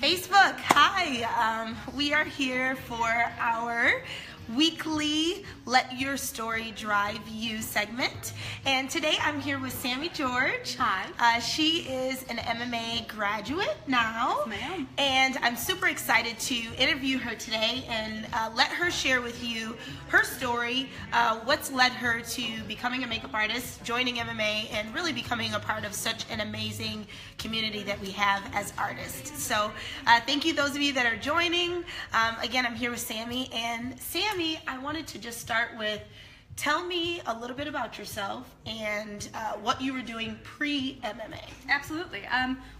Facebook, hi. We are here for our weekly Let Your Story Drive You segment. And today I'm here with Sami George. Hi. She is an MMA graduate now. Ma'am. And I'm super excited to interview her today and let her share with you her story, what's led her to becoming a makeup artist, joining MMA, and really becoming a part of such an amazing community that we have as artists. So thank you those of you that are joining. Again, I'm here with Sami. And Sami, I wanted to just start with, tell me a little bit about yourself and what you were doing pre-MMA. Absolutely.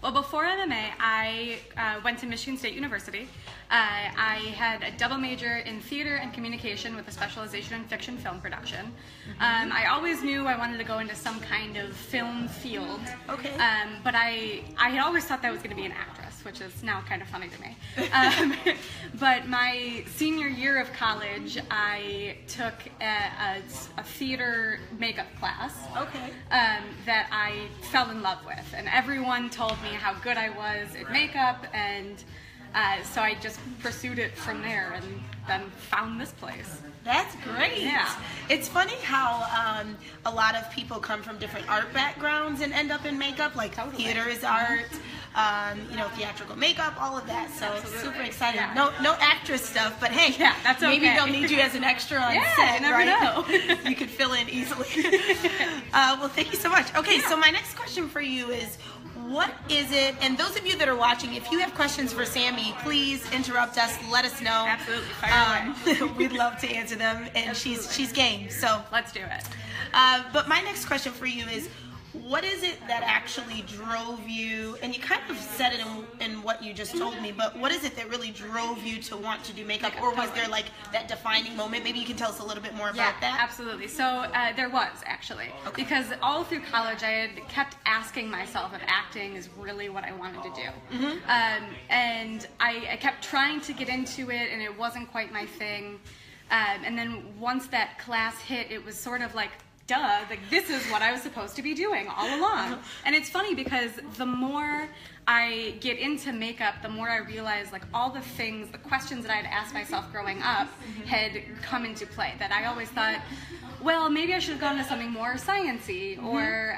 Well, before MMA, I went to Michigan State University. I had a double major in theater and communication with a specialization in fiction film production. I always knew I wanted to go into some kind of film field. Okay. But I had always thought that I was going to be an actress, which is now kind of funny to me. But my senior year of college, I took a theater makeup class. Okay. That I fell in love with, and everyone told me how good I was at makeup, and so I just pursued it from there, and then found this place. That's great. Yeah. It's funny how a lot of people come from different art backgrounds and end up in makeup, like Totally. theater is art, theatrical makeup, all of that. So Absolutely. super excited. Yeah. No actress stuff, but hey, Yeah, that's maybe okay. they'll need you as an extra on Yeah, set, you never right? know. You could fill in easily. Well, thank you so much. Okay, so my next question for you is, what is it, and those of you that are watching, if you have questions for Sami, please interrupt us, let us know. Absolutely, fire away. We'd love to answer them, and she's game, so. Let's do it. But my next question for you is, what is it that actually drove you, and you kind of said it in what you just told me, but what is it that really drove you to want to do makeup, or was there like that defining moment? Maybe you can tell us a little bit more about that. Absolutely. So there was, actually. Okay. Because all through college I had kept asking myself if acting is really what I wanted to do. And I kept trying to get into it, and it wasn't quite my thing. And then once that class hit, it was sort of like, duh, like this is what I was supposed to be doing all along. And it's funny because the more I get into makeup, the more I realize like all the things, the questions that I had asked myself growing up had come into play. That I always thought, well, maybe I should have gone to something more science-y or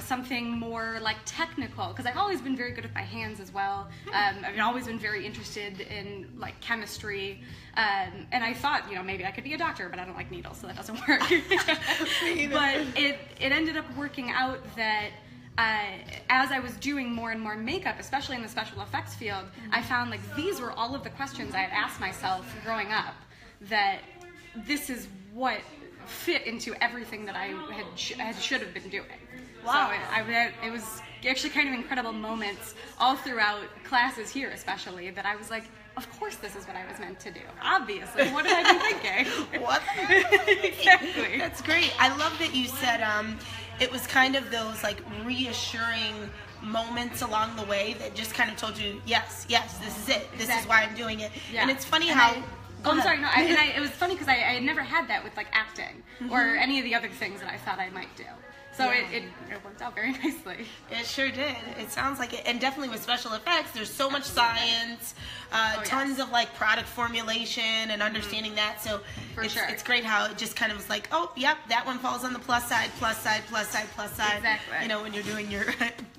something more like technical, because I've always been very good with my hands as well. I've always been very interested in like chemistry, and I thought, maybe I could be a doctor, but I don't like needles, so that doesn't work. But it ended up working out that as I was doing more and more makeup, especially in the special effects field, I found like these were all of the questions I had asked myself growing up, that this is what fit into everything that I should have been doing. Wow. So it was actually kind of incredible moments all throughout classes here, especially, that I was like, of course this is what I was meant to do. Obviously. What have I been thinking? What? Exactly. That's great. I love that you said it was kind of those like reassuring moments along the way that just kind of told you, yes, this is it. This is why I'm doing it. Yeah. And it's funny how... I'm sorry, no, it was funny because I had never had that with like acting or any of the other things that I thought I might do. So it worked out very nicely. It sure did. It sounds like it. And definitely with special effects, there's so much science, tons of like product formulation and understanding that. So it's great how it just kind of was like, oh, yep, that one falls on the plus side, plus side, plus side, plus side. Exactly. When you're doing your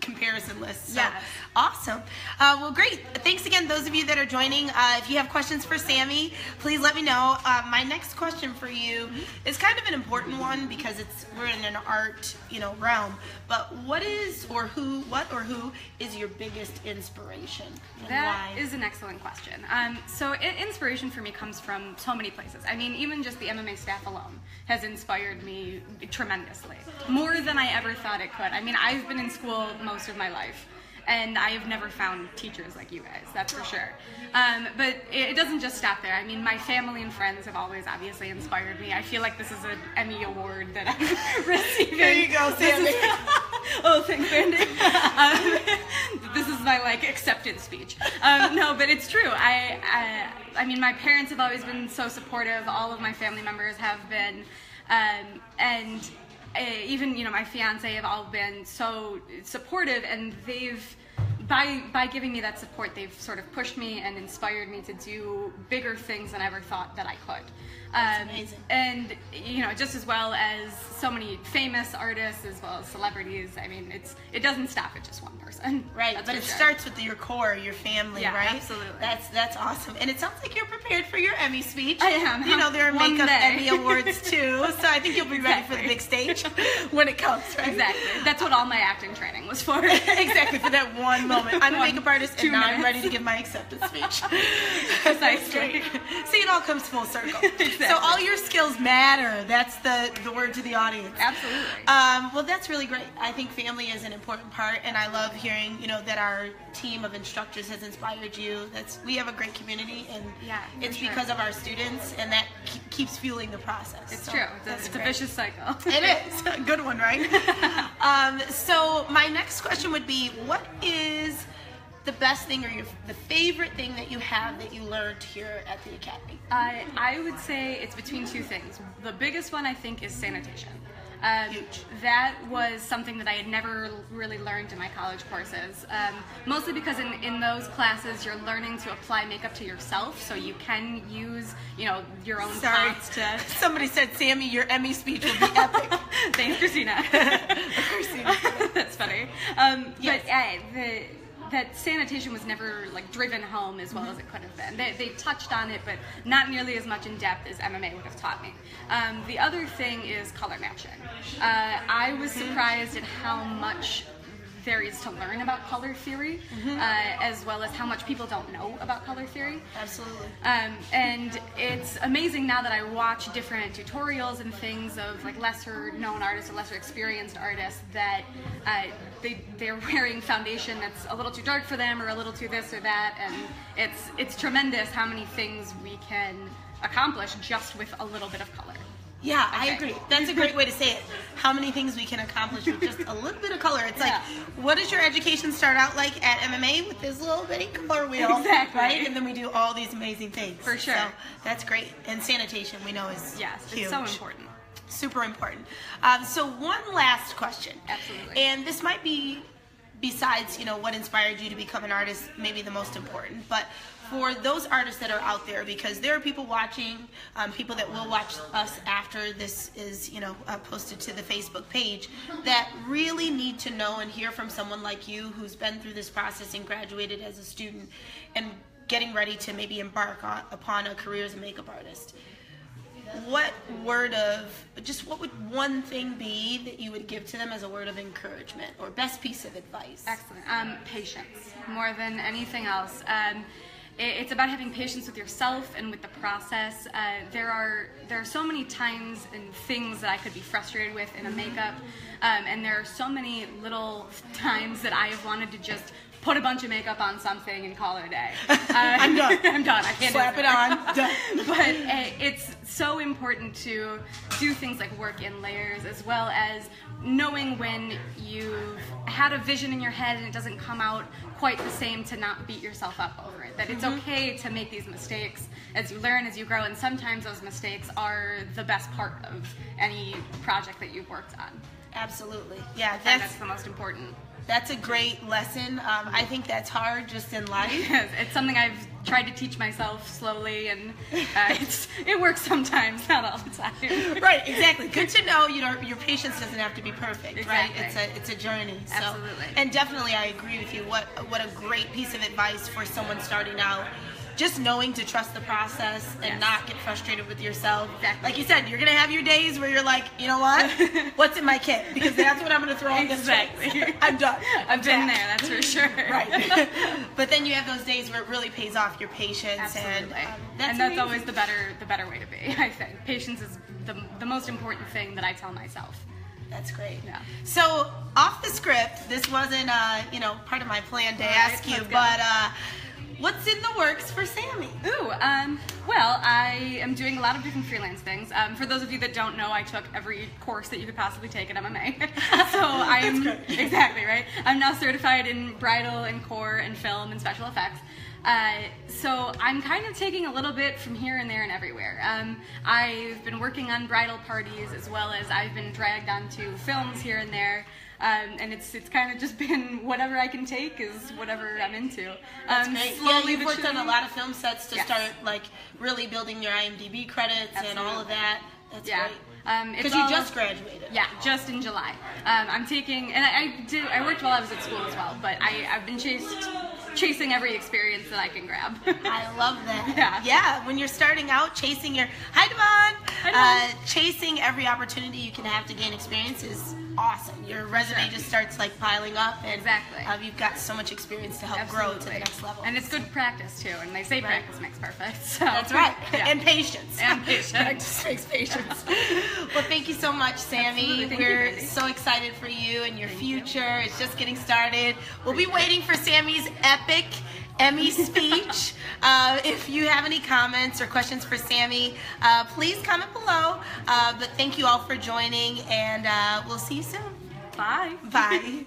comparison list. So yes. Awesome. Well, great. Thanks again, those of you that are joining. If you have questions for Sami, please let me know. My next question for you is kind of an important one because we're in an art realm, but what or who is your biggest inspiration, and That why? is an excellent question. So inspiration for me comes from so many places. I mean, even just the MMA staff alone has inspired me tremendously, more than I ever thought it could. I mean, I've been in school most of my life, and I have never found teachers like you guys, that's for sure. But it doesn't just stop there. I mean, my family and friends have always obviously inspired me. I feel like this is an Emmy award that I'm receiving. There you go, Sami. Oh, thanks, Brandy. This is my acceptance speech. No, but it's true. I mean, my parents have always been so supportive. All of my family members have been, and even my fiance have all been so supportive, and they've by giving me that support, they've sort of pushed me and inspired me to do bigger things than I ever thought that I could. That's amazing. And just as well as so many famous artists as well as celebrities. I mean, it doesn't stop at just one person. Right, but it starts with your core, your family, right? Absolutely. That's awesome. And it sounds like you're prepared for your Emmy speech. I am. There are makeup Emmy awards too, so I think you'll be ready for the big stage when it comes, right? Exactly. That's what all my acting training was for. Exactly, for that one moment. I'm a makeup artist, and now I'm ready to give my acceptance speech. Precisely. See, it all comes full circle. Exactly. So all your skills matter. That's the word to the audience. Absolutely. Well, that's really great. I think family is an important part, and I love hearing, that our team of instructors has inspired you. We have a great community, and it's because of our students, and that keeps fueling the process. It's true. It's a vicious cycle. It is. A good one, right? So my next question would be, what is the best thing or the favorite thing that you have that you learned here at the Academy? I would say it's between two things. The biggest one, I think, is sanitation. Huge. That was something that I had never really learned in my college courses. Mostly because in those classes you're learning to apply makeup to yourself, so you can use your own pots to. Somebody said, Sammy, your Emmy speech will be epic. Thanks, Christina. That's funny. Yes. But that sanitation was never driven home as well as it could have been. They touched on it, but not nearly as much in depth as MMA would have taught me. The other thing is color matching. I was surprised at how much there is to learn about color theory, as well as how much people don't know about color theory. Absolutely. And it's amazing now that I watch different tutorials and things of lesser known artists or lesser experienced artists that they're wearing foundation that's a little too dark for them or a little too this or that, and it's tremendous how many things we can accomplish just with a little bit of color. Yeah, I agree. That's a great way to say it. How many things we can accomplish with just a little bit of color. It's what does your education start out like at MMA with this little bitty color wheel? Exactly. Right? And then we do all these amazing things. For sure. So that's great. And sanitation, we know, is huge. It's so important. Super important. So one last question. Absolutely. And this might be, besides, what inspired you to become an artist, maybe the most important, but for those artists that are out there, because there are people watching, people that will watch us after this is, posted to the Facebook page, that really need to know and hear from someone like you who's been through this process and graduated as a student and getting ready to maybe embark upon a career as a makeup artist. What would one thing be that you would give to them as a word of encouragement or best piece of advice? Excellent. Patience, more than anything else. It's about having patience with yourself and with the process. There are so many times and things that I could be frustrated with in a makeup, and there are so many little times that I have wanted to just put a bunch of makeup on something and call it a day. I'm done. I'm done. I can't slap it on. Done. But it's so important to do things like work in layers, as well as knowing when you've had a vision in your head and it doesn't come out quite the same, to not beat yourself up over it. That it's okay to make these mistakes as you learn, as you grow, and sometimes those mistakes are the best part of any project that you've worked on. Absolutely. Yeah, that's the most important. That's a great lesson. I think that's hard just in life. It's something I've tried to teach myself slowly, and it works sometimes, not all the time. Right, exactly. Good to know. Your patience doesn't have to be perfect, exactly. right? It's a journey. So. Absolutely. And definitely, I agree with you. What a great piece of advice for someone starting out. Just knowing to trust the process and not get frustrated with yourself. Exactly. Like you said, you're going to have your days where you're like, you know what? What's in my kit? Because that's what I'm going to throw in this Exactly. I'm done. I've been there, that's for sure. Right. But then you have those days where it really pays off your patience. Absolutely. And that's always the better way to be, I think. Patience is the most important thing that I tell myself. That's great. Yeah. So, off the script, this wasn't part of my plan to ask you, but what's in the works for Sami? Well, I am doing a lot of different freelance things. For those of you that don't know, I took every course that you could possibly take at MMA. So I'm exactly right. I'm now certified in bridal and core and film and special effects. So I'm kind of taking a little bit from here and there and everywhere. I've been working on bridal parties, as well as I've been dragged onto films here and there. And it's kind of just been whatever I can take is whatever I'm into. That's great. Slowly You've but worked on a surely. lot of film sets to Yes. start like really building your IMDb credits and all of that. That's Yeah. great. It's Because you all- just graduated. Yeah, just in July. I'm taking, and I worked while I was at school as well, but I've been chasing every experience that I can grab. I love that. Yeah. Yeah, when you're starting out, chasing your hi Devon, Hi, Devon. chasing every opportunity you can have to gain experience is awesome. Your resume Sure. just starts like piling up, and Exactly. You've got so much experience to help grow to the Absolutely. next level. And it's good practice too, and they say Right. practice makes perfect. So. That's right. Yeah. And patience. And patience. Practice makes patience. Well, thank you so much, Sammy. Absolutely. Thank you, We're Brandy. so excited for you and your Thank future. It's just getting started. We'll be waiting for Sammy's epic Emmy speech. If you have any comments or questions for Sammy, please comment below. But thank you all for joining, and we'll see you soon. Bye. Bye.